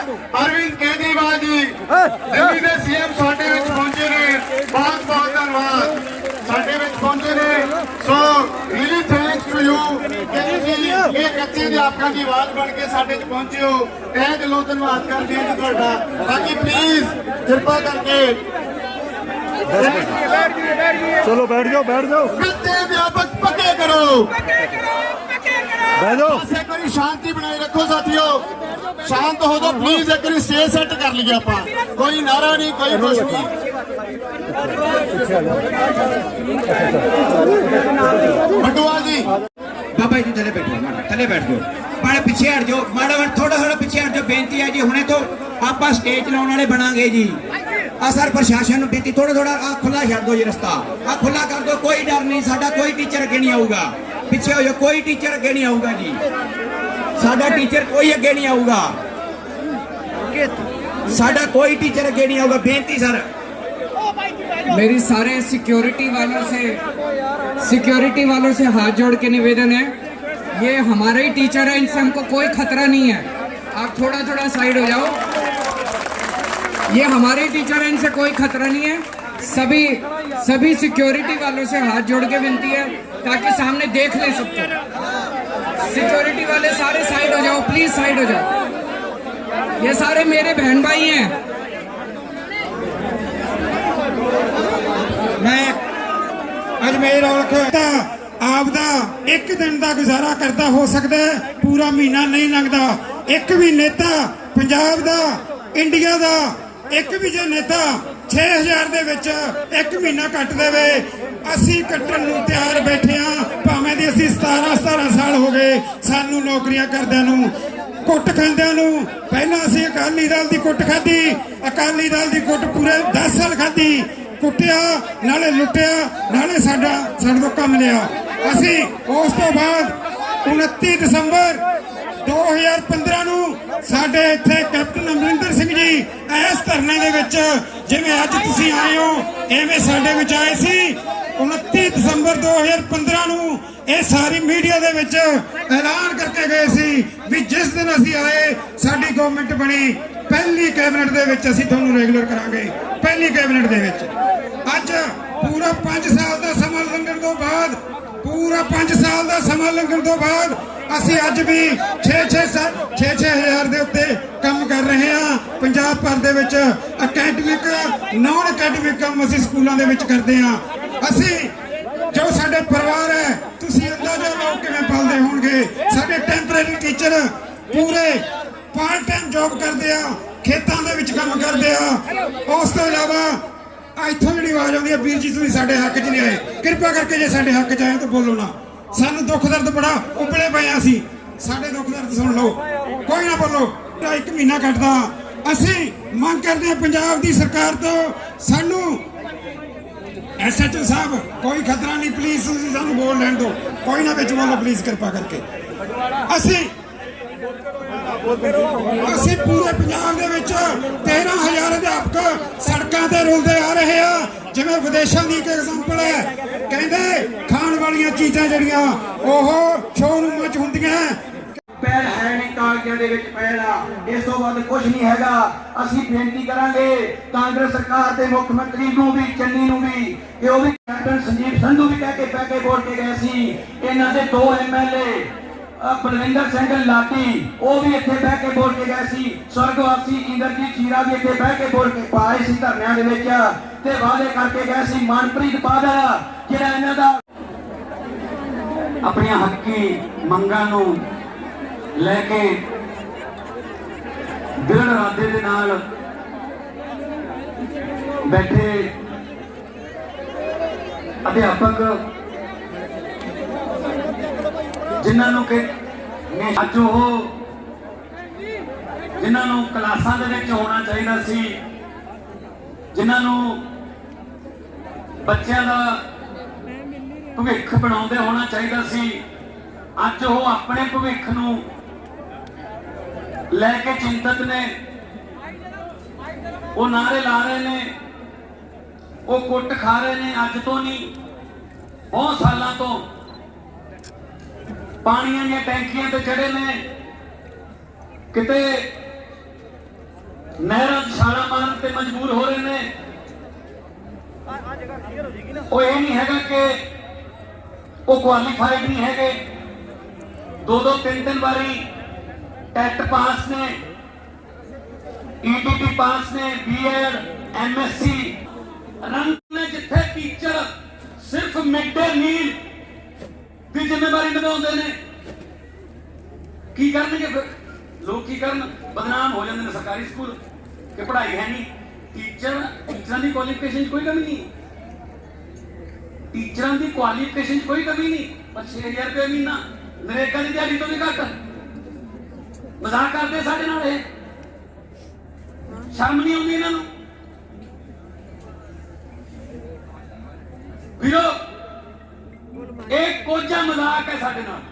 अरविंद केजरीवाल जी दिल्ली के सीएम साडे विच पहुंचे ने, बहुत बहुत धन्यवाद साडे विच पहुंचे ने। So really thanks to you कि तुसीं ये कच्चे अध्यापकों की आवाज बन के साडे च पहुंचे हो। तहे दिलों धन्यवाद करते हैं जी तुहाडा। बाकी प्लीज कृपा करके चलो बैठ जाओ कच्चे अध्यापक पक्के करो, बैठ जाओ। एक बार शांति बनाए रखो साथियों, शांत हो दो प्लीज। एक बार स्टेज सेट कर लिया आप, कोई नारा नहीं, कोई कुछ नहीं। बटुआ जी बाबा जी थले बैठो, थले बैठ जाओ, माड़े पीछे हट जाओ, माड़ा थोड़ा पीछे हट जाओ। बेनती है जी, हुणे तो आप स्टेज चलाने वाले बनांगे जी। सर प्रशासन को बेनती, थोड़ा आ खुला छड़ दो जी, रास्ता आ खुला कर दो। कोई डर नहीं, साडा कोई टीचर अगे नहीं आऊगा। पीछे हो जाओ, कोई टीचर अगे नहीं आऊगा जी, साडा टीचर कोई अगे नहीं आऊगा, साडा कोई टीचर अगे नहीं आऊगा। बेनती सर मेरी सारे सिक्योरिटी वालों से हाथ जोड़ के निवेदन है, ये हमारे ही टीचर है, इनसे हमको कोई खतरा नहीं है। आप थोड़ा साइड हो जाओ, ये हमारे ही टीचर है, इनसे कोई खतरा नहीं है। सभी सिक्योरिटी वालों से हाथ जोड़ के विनती है ताकि सामने देख ले सबको। सिक्योरिटी वाले सारे साइड हो जाओ, प्लीज साइड हो जाओ, ये सारे मेरे बहन भाई हैं। मैं अजमेर आपदा एक दिन का गुजारा करता हो सकता है, पूरा महीना नहीं लगता। एक भी नेता पंजाब का इंडिया का एक भी जो नेता 6000 दे विच एक महीना कट देवे, असी कट्टन नूं तैयार बैठे हाँ। भावें दी असी 17 साल हो गए सानू नौकरियां करदिआं नूं, कुट खांदिआं नूं। पहला असी अकाली दल की कुट खाधी, अकाली दल की कुट पूरे 10 साल खाधी, कुटिया नाले लुटिया नाले साडा तो कम लिया। असी उस तो बाद 29 दिसंबर 2015 नूं साडे इत्थे कैप्टन अमरिंदर सिंह जी इस धरने दे विच जिवें अज तुसीं आए हो इवें साडे विच आए सी। 29 दिसंबर 2015 नूं ये सारी मीडिया दे विच ऐलान करके गए सी भी जिस दिन असीं आए साडी गवर्नमेंट बनी, पहली कैबिनेट दे विच असीं तुहानूं रेगुलर करांगे। पहली कैबिनेट दे विच अज पूरा 5 साल का समा लंघण तो बाद, पूरा 5 साल का समा लंघण तो बाद असी अज भी 6-6 हज़ार के उत्ते काम कर रहे हैं। पंजाब भर दे विच अकैडमिक नॉन अकैडमिक काम असी स्कूलों दे विच करते हैं। असी जो साडे परिवार है तुसीं अंदाजा लाओ किवें पलदे होणगे। साडे टैंपरेरी टीचर पूरे पार्ट टाइम जॉब करते हैं, खेतों दे विच काम करते हैं। उस तो इलावा इत्थों जिहड़ी आवाज़ आउंदी है, वीर जी तुसीं साडे हक च नहीं आए, कृपा करके जे साडे हक च आए तो बोलो ना। सानू दुख दर्द बड़ा उबले पे असी, साडे दुख दर्द सुन लो, कोई ना बोलो। 1 महीना कटदा असी मंग करते हैं पंजाब की सरकार तो, सानू SHO साहब कोई खतरा नहीं, प्लीज सानू बोल लैन दो, कोई ना बिच बोलो प्लीज कृपा करके। असी पूरे पंजाब दे विच 13,000 अध्यापक सड़कों ते रुलदे आ रहे हैं। जिवें विदेशों की एक एग्जाम्पल है, कहते खाण वालियां चीज़ां जिहड़ियां ओह शोरूमां च हुंदियां पैर है नहीं, कागजां दे विच पैर आ, इस तो बाद कुछ नहीं हैगा। असीं बेनती करांगे कांग्रेस सरकार ते मुख मंत्री नूं भी, चन्नी नूं भी, कि ओह भी कैप्टन संजीव संधू भी कह के पैके बोल के गए सी। इन्हां दे 2 MLA बलविंदर सिंह लाटी वो भी इत्थे बह के बोल के गए सी। स्वर्गवासी इंद्रजीत चीरा भी इत्थे बह के बोल के पाए सी धरनियां दे विच ते वादे करके गए सी। मनप्रीत बादल जिहड़ा इन्हां दा अपनी हक्की मंगां नूं लैके दृढ़ इरादे दे नाल बैठे अध्यापक जिन्हों के अज वो जिन्हों क्लासा होना चाहिए सी, जिन्हों बच्चों का भविख बनाते होना चाहिए सी, अज वो अपने भविख नूं लैके चिंतित ने, वो नारे ला रहे ने, वो कुट खा रहे ने। अज तो नहीं बहुत सालों तो पानियां दी टैंकियां ते चढ़े ने, किते नहरां 'ਚ छाला मारन ते मजबूर हो रहे ने। वो ये नहीं हैगा कि वो क्वालीफाइड नहीं है, 2-2 3-3 बारी टेट पास ने, ETT पास ने, BEd MSc रन ने, जिथे टीचर सिर्फ मिड डे मील की जिम्मेवारी निभाते हैं। की करनगे फिर लोग, की करन? बदनाम हो जाते हैं सरकारी स्कूल कि पढ़ाई है नहीं। टीचर की क्वालिफिकेशन कोई कमी नहीं, टीचर की क्वालिफिकेशन कोई कमी नहीं, पर 6000 रुपये महीना नरेगा की दिहाड़ी तो भी घट। मजाक करते साडे नाल, शर्म नहीं आती इन्हां नूं? वीरो एक कोझा मजाक है साडे नाल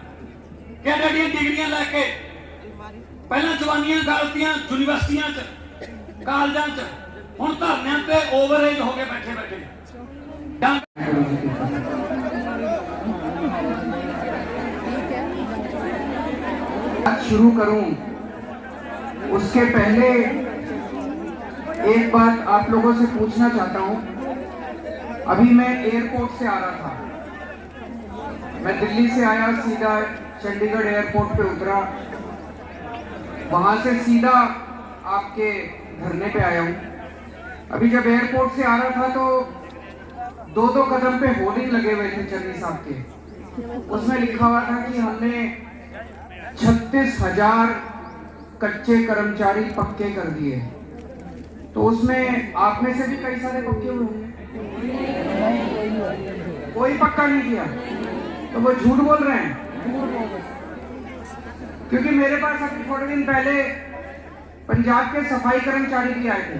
कि एडियां डिग्रियां लैके पहला जवानियां गालतियां यूनिवर्सिटियां च कालजां च, हुण धरनियां ते ओवरएज हो गए बैठे बैठे। शुरू करूं उसके पहले एक बात आप लोगों से पूछना चाहता हूं। अभी मैं एयरपोर्ट से आ रहा था, मैं दिल्ली से आया, सीधा चंडीगढ़ एयरपोर्ट पे उतरा, वहां से सीधा आपके धरने पे आया हूं। अभी जब एयरपोर्ट से आ रहा था तो 2-2 कदम पे होर्डिंग लगे हुए थे चन्नी साहब के, उसमें लिखा हुआ था कि हमने 36,000 कच्चे कर्मचारी पक्के कर दिए। तो उसमें आप में से भी कई सारे पक्के हुए होंगे, कोई पक्का नहीं किया, तो वो झूठ बोल रहे हैं। क्योंकि मेरे पास अभी थोड़े दिन पहले पंजाब के सफाई कर्मचारी भी आए थे,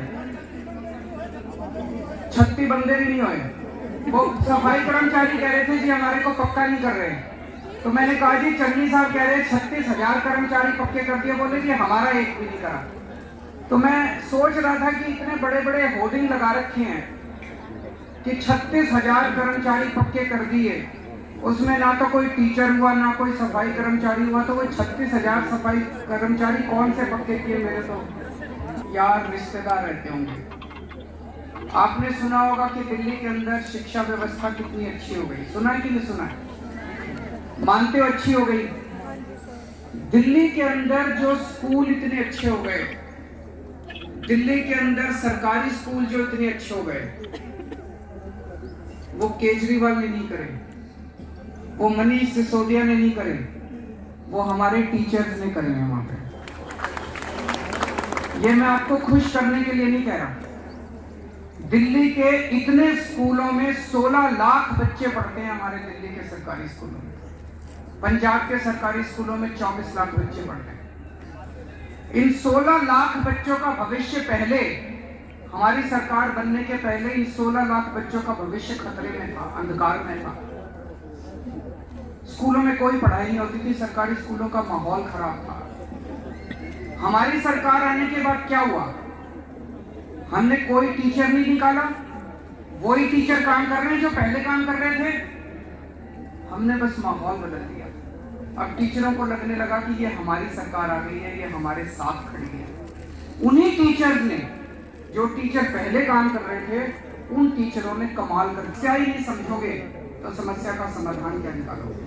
36 बंदे भी नहीं हुए। वो सफाई कर्मचारी कह रहे थे जी हमारे को पक्का नहीं कर रहे हैं। तो मैंने कहा जी चन्नी साहब कह रहे 36,000 कर्मचारी पक्के कर दिए, बोले जी हमारा एक भी नहीं करा। तो मैं सोच रहा था कि इतने बड़े बड़े होर्डिंग लगा रखे हैं कि 36,000 कर्मचारी पक्के कर दिए, उसमें ना तो कोई टीचर हुआ ना कोई सफाई कर्मचारी हुआ, तो वो 36,000 सफाई कर्मचारी कौन से पक्के किए? मेरे तो यार रिश्तेदार रहते होंगे। आपने सुना होगा कि दिल्ली के अंदर शिक्षा व्यवस्था कितनी अच्छी हो गई, सुना है कि नहीं सुना? मानते हो अच्छी हो गई? दिल्ली के अंदर जो स्कूल इतने अच्छे हो गए, दिल्ली के अंदर सरकारी स्कूल जो इतने अच्छे हो गए, वो केजरीवाल ने नहीं करे, वो मनीष सिसोदिया ने नहीं करे, वो हमारे टीचर्स ने करे हैं वहां पे। ये मैं आपको खुश करने के लिए नहीं कह रहा। दिल्ली के इतने स्कूलों में 16 लाख बच्चे पढ़ते हैं हमारे दिल्ली के सरकारी स्कूलों में। पंजाब के सरकारी स्कूलों में 24 लाख बच्चे पढ़ते हैं। इन 16 लाख बच्चों का भविष्य पहले, हमारी सरकार बनने के पहले इन 16 लाख बच्चों का भविष्य खतरे में था, अंधकार में था। स्कूलों में कोई पढ़ाई नहीं होती थी, सरकारी स्कूलों का माहौल खराब था। हमारी सरकार आने के बाद क्या हुआ? हमने कोई टीचर नहीं निकाला, वही टीचर काम कर रहे हैं जो पहले काम कर रहे थे। हमने बस माहौल बदल दिया। अब टीचरों को लगने लगा कि ये हमारी सरकार आ गई है, ये हमारे साथ खड़ी है। उन्हीं टीचर्स ने, जो टीचर पहले काम कर रहे थे, उन टीचरों ने कमाल कर, समस्या ही नहीं समझोगे तो समस्या का समाधान क्या निकालोगे?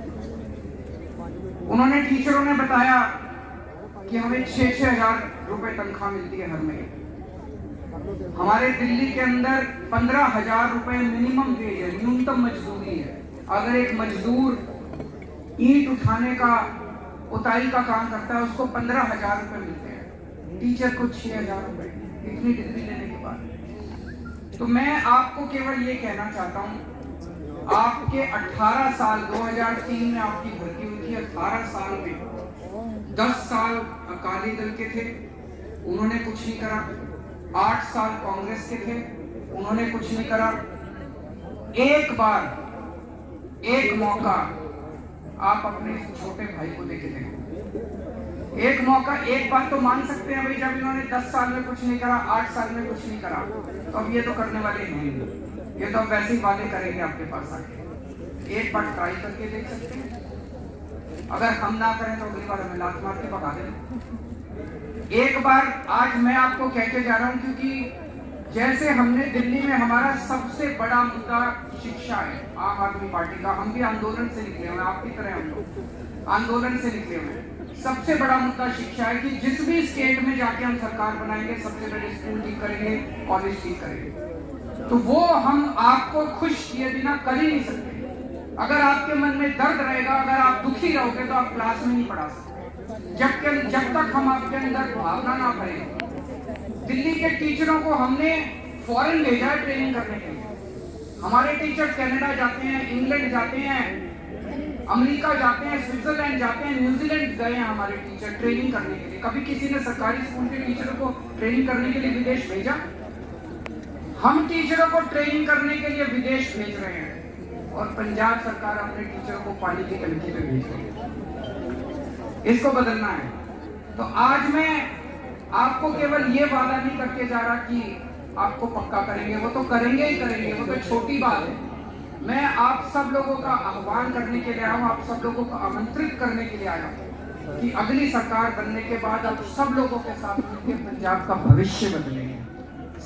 उन्होंने, टीचरों ने बताया कि हमें 6-6 हजार रुपए तनख्वाह मिलती है हर महीने। हमारे दिल्ली के अंदर 15,000 रुपए मिनिमम वेज है, न्यूनतम मजदूरी है। अगर एक मजदूर ईंट उठाने का, उताई का काम करता है, उसको 15,000 रुपए मिलते हैं, टीचर को 6,000 रुपए, इतनी डिग्री लेने के बाद। तो मैं आपको केवल ये कहना चाहता हूँ, आपके 18 साल 2003 में आपकी भर्ती हुई थी, 18 साल में 10 साल अकाली दल के थे, उन्होंने कुछ नहीं करा। 8 साल कांग्रेस के थे, उन्होंने कुछ नहीं करा। एक बार, एक मौका आप अपने छोटे भाई को देके दें। एक मौका, एक बात तो मान सकते हैं भाई, जब इन्होंने 10 साल में कुछ नहीं करा, 8 साल में कुछ नहीं करा, तो अब ये तो करने वाले हैं, ये तो वैसे ही वादे करेंगे आपके पास आके। एक बार ट्राई करके देख सकते हैं, अगर हम ना करें तो अगली बार हमें लात मार के भगा दें। एक बार आज मैं आपको कह के जा रहा हूं, क्योंकि जैसे हमने दिल्ली में हमारा सबसे बड़ा मुद्दा शिक्षा है आम आदमी पार्टी का, हम भी आंदोलन से निकले हुए, आपकी तरह हम लोग आंदोलन से निकले हुए। सबसे बड़ा मुद्दा शिक्षा है कि जिस भी स्टेट में जाके हम सरकार बनाएंगे, सबसे पहले स्कूल ठीक करेंगे, कॉलेज ठीक करेंगे। तो वो हम आपको खुश किए बिना कर ही नहीं सकते। अगर आपके मन में दर्द रहेगा, अगर आप दुखी रहोगे तो आप क्लास में नहीं पढ़ा सकते। जब तक हम आपके अंदर भावना ना भरें। दिल्ली के टीचरों को हमने फॉरेन भेजा है ट्रेनिंग करने के लिए। हमारे टीचर कनाडा जाते हैं, इंग्लैंड जाते हैं, अमेरिका जाते हैं, स्विट्जरलैंड जाते हैं, न्यूजीलैंड गए हैं हमारे टीचर ट्रेनिंग करने के लिए। कभी किसी ने सरकारी स्कूल के टीचरों को ट्रेनिंग करने के लिए विदेश भेजा? हम टीचरों को ट्रेनिंग करने के लिए विदेश भेज रहे हैं, और पंजाब सरकार अपने टीचरों को पानी की टंकी पे भेज रही है। इसको बदलना है। तो आज मैं आपको केवल ये वादा नहीं करके जा रहा कि आपको पक्का करेंगे, वो तो करेंगे ही करेंगे, वो तो छोटी बात है। मैं आप सब लोगों का आह्वान करने के लिए आया हूँ, आप सब लोगों को आमंत्रित करने के लिए आया हूँ कि अगली सरकार बनने के बाद आप सब लोगों के साथ मिलकर पंजाब का भविष्य बदलेंगे।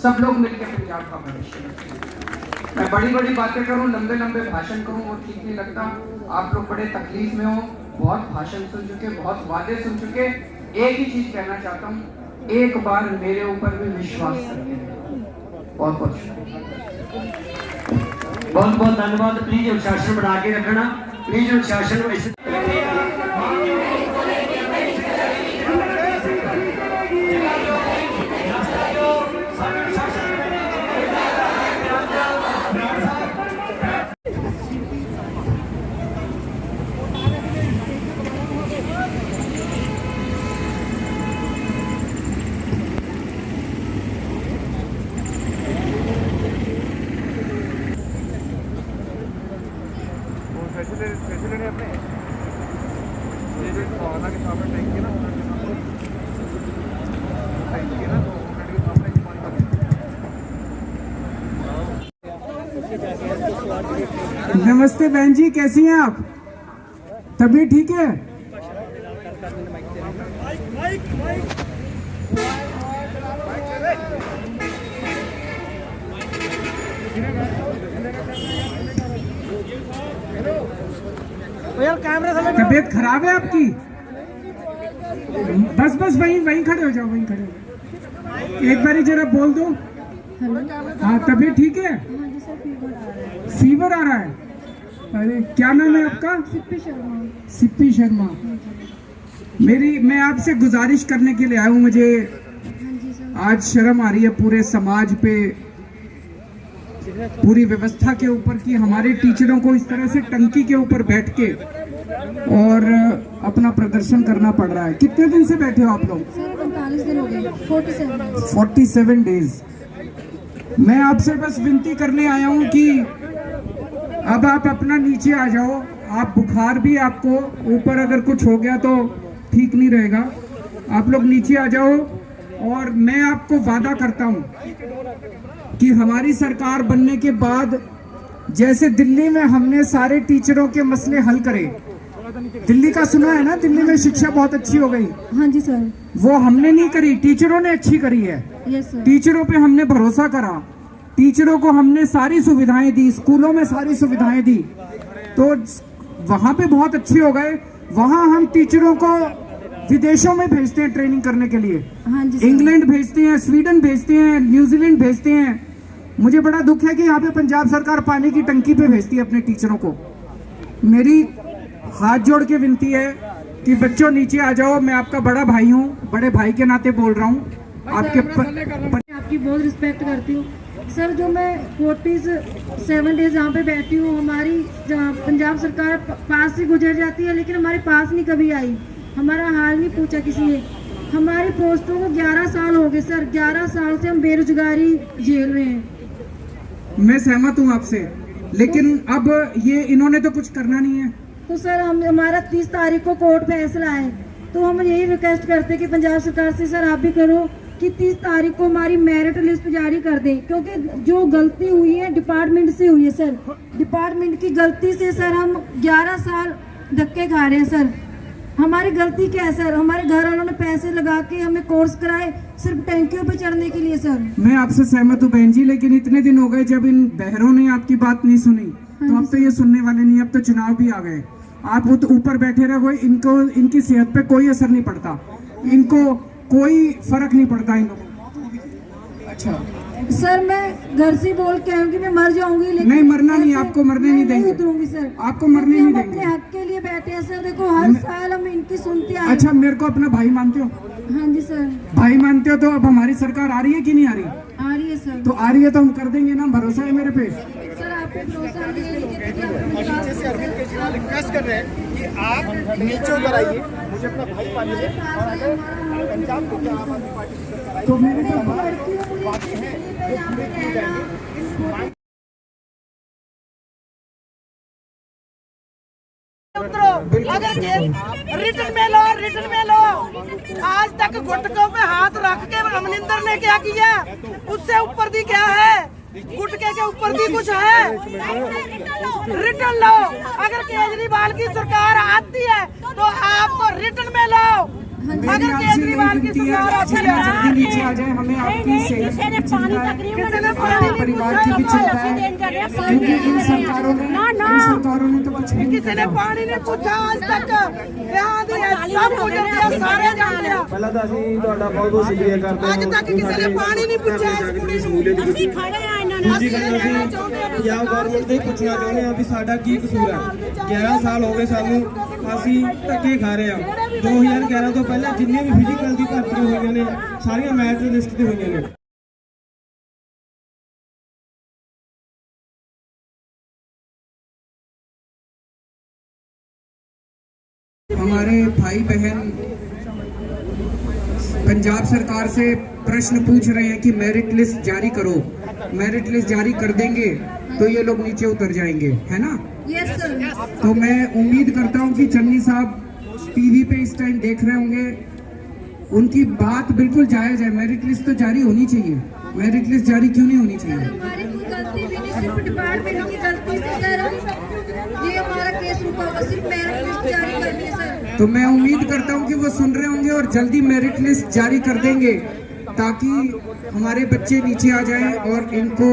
सब लोग मिलकर पंजाब का भविष्य बदलेंगे। मैं बड़ी बड़ी बातें करूं, लंबे लंबे भाषण करूं, वो ठीक नहीं लगता। आप लोग बड़े तकलीफ में हो, बहुत भाषण सुन चुके, बहुत वादे सुन चुके। एक ही चीज कहना चाहता हूं, एक बार मेरे ऊपर भी विश्वास करके बहुत बहुत बहुत बहुत धन्यवाद। प्लीज अनुशासन बना के रखना, प्लीज अनुशासन। पैसे लेने अपने ये जो खाना के सामने टैंकी है ना, टैंकी है ना, तो टैंकी के सामने पानी। नमस्ते बहन जी, कैसी हैं आप? तबीयत ठीक है? तबीयत खराब है आपकी? बस बस वहीं खड़े हो जाओ, वहीं खड़े हो जाओ। एक बारी जरा बोल दो। हाँ, तबीयत ठीक है? फीवर आ रहा है? अरे क्या नाम है आपका? सिप्पी शर्मा। मैं आपसे गुजारिश करने के लिए आया हूँ। मुझे आज शर्म आ रही है पूरे समाज पे, पूरी व्यवस्था के ऊपर कि हमारे टीचरों को इस तरह से टंकी के ऊपर बैठ के और अपना प्रदर्शन करना पड़ रहा है। कितने दिन से बैठे हो आप लोग? 45 दिन हो गए। 47 डेज। मैं आपसे बस विनती करने आया हूं कि अब आप अपना नीचे आ जाओ। आप बुखार भी आपको ऊपर अगर कुछ हो गया तो ठीक नहीं रहेगा। आप लोग नीचे आ जाओ, और मैं आपको वादा करता हूं कि हमारी सरकार बनने के बाद जैसे दिल्ली में हमने सारे टीचरों के मसले हल करे। दिल्ली का सुना है ना, दिल्ली में शिक्षा बहुत अच्छी हो गई। हाँ जी सर। वो हमने नहीं करी, टीचरों ने अच्छी करी है। Yes sir. टीचरों पे हमने भरोसा करा, टीचरों को हमने सारी सुविधाएं दी, स्कूलों में सारी सुविधाएं दी, तो वहां पे बहुत अच्छे हो गए। वहां हम टीचरों को विदेशों में भेजते हैं ट्रेनिंग करने के लिए। हाँ जी सर। इंग्लैंड भेजते हैं, स्वीडन भेजते हैं, न्यूजीलैंड भेजते हैं। मुझे बड़ा दुख है कि यहाँ पे पंजाब सरकार पानी की टंकी पे भेजती है अपने टीचरों को। मेरी हाथ जोड़ के विनती है कि बच्चों नीचे आ जाओ। मैं आपका बड़ा भाई हूँ, बड़े भाई के नाते बोल रहा हूँ। आपकी बहुत रिस्पेक्ट करती हूँ सर। जो मैं 47 डेज यहाँ पे बैठी हूँ, हमारी पंजाब सरकार पास से गुजर जाती है, लेकिन हमारे पास नहीं कभी आई, हमारा हाल नहीं पूछा किसी ने। हमारी पोस्टों को 11 साल हो गए सर। 11 साल से हम बेरोजगारी झेल रहे हैं। मैं सहमत हूँ आपसे, लेकिन अब ये इन्होंने तो कुछ करना नहीं है। तो सर हमारा 30 तारीख को कोर्ट फैसला है, तो हम यही रिक्वेस्ट करते हैं कि पंजाब सरकार से सर आप भी करो कि 30 तारीख को हमारी मेरिट लिस्ट जारी कर दें, क्योंकि जो गलती हुई है डिपार्टमेंट से हुई है सर। डिपार्टमेंट की गलती से सर हम 11 साल धक्के खा रहे हैं सर। हमारी गलती क्या है सर? हमारे घर वालों ने पैसे लगा के हमें कोर्स कराए सिर्फ टैंकियों पे चढ़ने के लिए सर। मैं आपसे सहमत हूँ बहन जी, लेकिन इतने दिन हो गए जब इन बहरों ने आपकी बात नहीं सुनी, तो अब तो ये सुनने वाले नहीं, अब तो चुनाव भी आ गए। आप ऊपर बैठे रहो, इनको इनकी सेहत पे कोई असर नहीं पड़ता, इनको कोई फर्क नहीं पड़ता इन लोगों। अच्छा सर मैं घर से बोल के आऊंगी मैं मर जाऊंगी, लेकिन नहीं, मरना नहीं, आपको मरने नहीं देंगे, उतरूंगी सर, आपको मरने नहीं हम देंगे। अपने हक के लिए बैठे हैं सर। देखो हर साल हम इनकी सुनते आए। अच्छा, मेरे को अपना भाई मानते हो? हाँ जी सर। भाई मानते हो तो अब हमारी सरकार आ रही है कि नहीं आ रही? आ रही है सर। तो आ रही है तो हम कर देंगे ना, भरोसा है मेरे पे। सर आपको भरोसा नहीं है, रिक्वेस्ट कर रहे हैं कि आप नीचे उतर आइए, मुझे अपना भाई मानिए। पंजाब को क्या आम आदमी पार्टी की सरकार आई? तो मेरे को अगर रिटर्न में लो। आज तक गुटकों पे हाथ रख के अमरिंदर ने क्या किया? उससे ऊपर दी क्या है? गुटके के ऊपर भी कुछ है? रिटर्न लो। अगर केजरीवाल की सरकार आती है तो आपको रिटर्न में लो। अगर केजरीवाल की सरकार आती है, जल्दी नीचे आ जाए, हमें आपकी सेहत की भी चिंता है, आपके परिवार की भी चिंता है, क्योंकि इन सरकारों ने तो कुछ नहीं किसी ने पानी नहीं पूछा आज तक। सब गुजर गया, सारे जान लिया। आज तक किसी ने पानी नहीं पूछा इस कुड़ी ਨੂੰ। ਅਸੀਂ ਖੜੇ ਆ ਇਹਨਾਂ ਨਾਲ। ਪੰਜਾਬ ਗਵਰਨਮੈਂਟ ਦੇ ਪੁੱਛਣਾ ਚਾਹੁੰਦੇ ਆ ਵੀ ਸਾਡਾ ਕੀ ਕਸੂਰ ਹੈ। 11 ਸਾਲ ਹੋ ਗਏ ਸਾਨੂੰ, ਅਸੀਂ ਧੱਕੇ ਖਾ ਰਹੇ ਆ। 2011 ਤੋਂ ਪਹਿਲਾਂ ਜਿੰਨੀਆਂ ਵੀ ਫਿਜ਼ੀਕਲ ਦੀ ਭਰਤੀਆਂ ਹੋਈਆਂ ਨੇ ਸਾਰੀਆਂ ਮੈਰਿਟ ਲਿਸਟ ਤੇ ਹੋਈਆਂ ਨੇ। हमारे भाई बहन पंजाब सरकार से प्रश्न पूछ रहे हैं कि मेरिट लिस्ट जारी करो। मेरिट लिस्ट जारी कर देंगे तो ये लोग नीचे उतर जाएंगे, है ना? Yes sir. तो मैं उम्मीद करता हूं कि चन्नी साहब टीवी पे इस टाइम देख रहे होंगे, उनकी बात बिल्कुल जायज है। मेरिट लिस्ट तो जारी होनी चाहिए। मेरिट लिस्ट जारी क्यों नहीं होनी चाहिए? हमारी कोई गलती भी नहीं, सिर्फ डिपार्टमेंट की गलती से सर ये हमारा केस रुका हुआ। सिर्फ मेरिट लिस्ट जारी करनी है सर। तो मैं उम्मीद करता हूं कि वो सुन रहे होंगे और जल्दी मेरिट लिस्ट जारी कर देंगे, ताकि हमारे बच्चे नीचे आ जाएं और इनको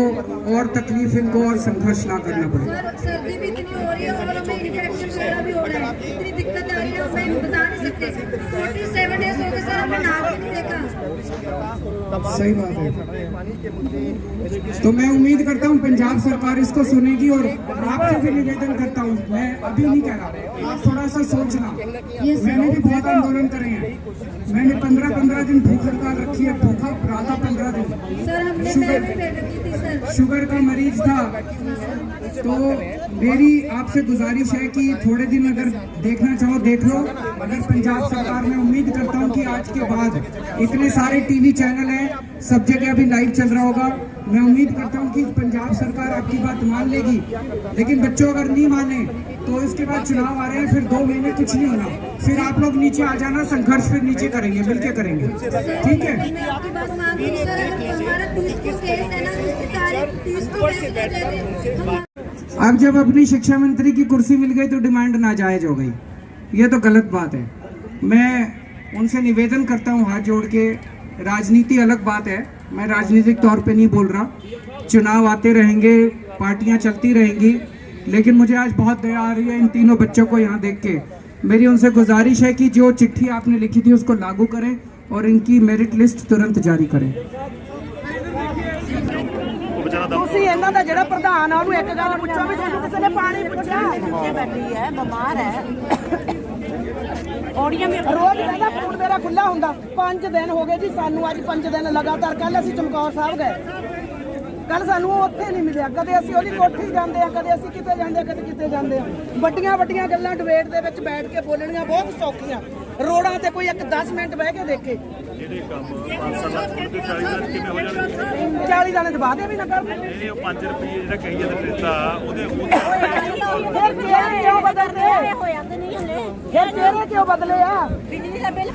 और तकलीफ, इनको और संघर्ष ना करना पड़े। सर सर्दी भी इतनी हो रही है और हमें इन्फेक्शन वगैरह भी हो रहा है, इतनी दिक्कत आ रही है, हमें बता नहीं सकते। 47 डेज हो गए सर, हमने नाम भी नहीं देखा। सही बात है। तो मैं उम्मीद करता हूँ पंजाब सरकार इसको सुनेगी, और आपसे भी निवेदन करता हूँ, मैं अभी नहीं कह रहा, आप थोड़ा सा सोचना। मैंने भी बहुत आंदोलन करे हैं, मैंने 15-15 दिन भूख हड़ताल रखी है, भूखा रहा था 15 दिन। सर हमने शुगर का मरीज था। तो मेरी आपसे गुजारिश है कि थोड़े दिन अगर देखना चाहो देख लो। अगर पंजाब सरकार, मैं उम्मीद करता हूँ कि आज के बाद इतने सारे टीवी चैनल हैं, सब जगह अभी लाइव चल रहा होगा, मैं उम्मीद करता हूँ कि पंजाब सरकार आपकी बात मान लेगी। लेकिन बच्चों अगर नहीं माने तो इसके बाद चुनाव आ रहे हैं, फिर 2 महीने कुछ नहीं होना, फिर आप लोग नीचे आ जाना, संघर्ष फिर नीचे करेंगे, मिलके करेंगे, ठीक है? मैं आपकी बात मानती हूँ सर। अगर हमारा 30 को केस है ना, उसकी तारीख 30 को कैसे दे देते? अब जब अपनी शिक्षा मंत्री की कुर्सी मिल गई तो डिमांड नाजायज हो गई, ये तो गलत बात है। मैं उनसे निवेदन करता हूँ हाथ जोड़ के, राजनीति अलग बात है, मैं राजनीतिक तौर पे नहीं बोल रहा। चुनाव आते रहेंगे, पार्टियां चलती रहेंगी, लेकिन मुझे आज बहुत दया आ रही है इन तीनों बच्चों को यहाँ देख के। मेरी उनसे गुजारिश है कि जो चिट्ठी आपने लिखी थी उसको लागू करें और इनकी मेरिट लिस्ट तुरंत जारी करें। ਤੁਸੀਂ ਇਹਨਾਂ ਦਾ ਜਿਹੜਾ ਪ੍ਰਧਾਨ ਆ ਉਹਨੂੰ ਇੱਕ ਗੱਲ ਪੁੱਛੋ ਵੀ ਤੁਹਾਨੂੰ ਕਿਸੇ ਨੇ ਪਾਣੀ ਪੁੱਛਿਆ? ਬੈਠੀ ਹੈ, ਬਿਮਾਰ ਹੈ, ਔੜੀਆਂ ਵਿੱਚ ਰੋਜ਼ ਕਹਿੰਦਾ ਫੋਨ ਮੇਰਾ ਖੁੱਲਾ ਹੁੰਦਾ। 5 ਦਿਨ ਹੋ ਗਏ ਜੀ ਸਾਨੂੰ, ਅੱਜ 5 ਦਿਨ ਲਗਾਤਾਰ। ਕੱਲ ਅਸੀਂ ਚਮਕੌਰ ਸਾਹਿਬ ਗਏ, ਕੱਲ ਸਾਨੂੰ ਉਹ ਉੱਥੇ ਨਹੀਂ ਮਿਲਿਆ। ਕਦੇ ਅਸੀਂ ਉਹਦੀ ਕੋਠੀ ਜਾਂਦੇ ਆ, ਕਦੇ ਅਸੀਂ ਕਿਤੇ ਜਾਂਦੇ ਆ, ਕਦੇ ਕਿਤੇ ਜਾਂਦੇ ਆ। ਵੱਡੀਆਂ ਵੱਡੀਆਂ ਗੱਲਾਂ ਡਿਬੇਟ ਦੇ ਵਿੱਚ ਬੈਠ ਕੇ ਬੋਲਣੀਆਂ ਬਹੁਤ ਸੌਖੀਆਂ, ਰੋਡਾਂ ਤੇ ਕੋਈ 10 ਮਿੰਟ ਬਹਿ ਕੇ ਦੇਖੇ। ਜਿਹੜੇ ਕੰਮ 5 ਸਾਲਾਂ ਤੋਂ 40 ਦਿਨ ਕਿਵੇਂ ਹੋ ਜਾਣਗੇ? 40 ਦਿਨ ਦਬਾ ਦੇ ਵੀ ਨਾ ਕਰਨ। ਇਹ 5 ਰੁਪਏ ਜਿਹੜਾ ਕਹੀ ਜਾਂਦੇ ਦਿੱਤਾ ਉਹਦੇ ਫਿਰ ਚਿਹਰੇ ਕਿਉਂ ਬਦਲਦੇ? ਫਿਰ ਚਿਹਰੇ ਕਿਉਂ ਬਦਲੇ ਆ? ਬਿਜਲੀ ਦਾ ਬਿੱਲ